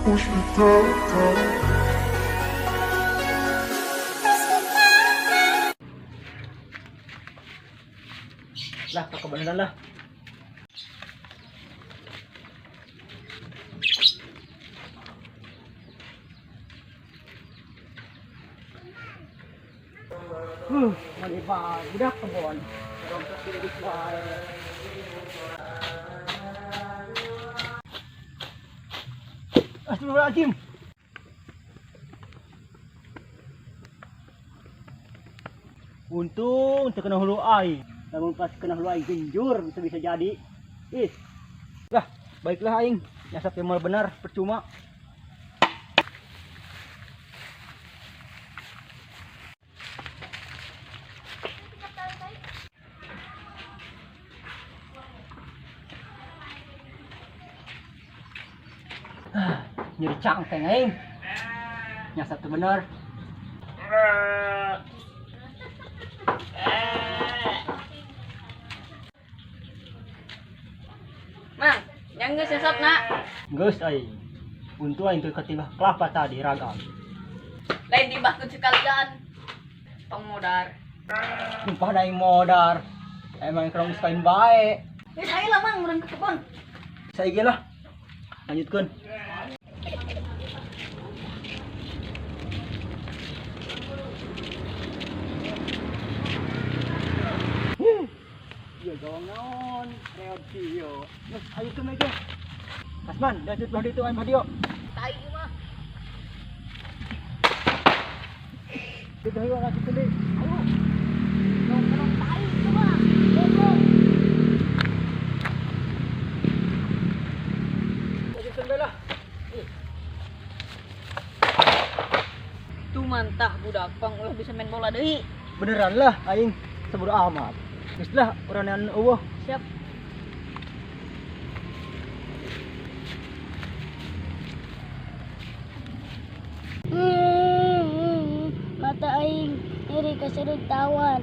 push me down, down. Lah, kebenaran lah. Malibag, budak kebon. Dorong ke kiri bae. Astagfirullahaladzim. Untung terkena hulu ai. Namun pas kena hulu ai genjur bisa jadi. Lah, baiklah aing. Nyasap yang mal benar percuma. Nyeri cangkeng aing. Nyasap tuh bener. Mang, yang geus nyesot nak. Geus aing. Untung aing teu ketimbah kelapa tadi ragam. Lain dibahkeun sekalian. Pengmodar. Sumpah da aing modar. Emang kerong sekain bae. Geus hayu lah mang urang ke kebon. Saiki lah. Lanjutkeun. Iya gawang naon, reot sio. Nus ayo ke meja. Asman, dah cut itu aing hadio. Tai ieu mah. Kita hiwa lagi tadi. Ayo. Nong tai ieu mah. Goblok. Lanjutkeun bae lah. Tuh mantah budak pang ulah bisa main bola deui. Beneran lah aing sebodo amat. Geus lah uranean eueuh. Siap. Mata aing nyeri kaseureut tawan.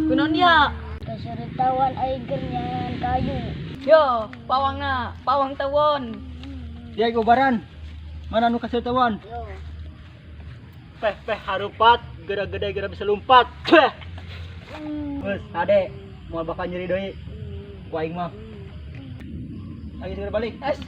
Kunaon dia? Kaseureut tawan aing keur nyangan kayu. Yo, pawangna, pawang tawon. Dia gobaran. Mana nu kasih tawan? Yo. Peh harupat, gede-gede bisa lompat. Peh. Wes, ade, mau bakal nyeri deui. Ku aing mah. Ayo segera balik. Es.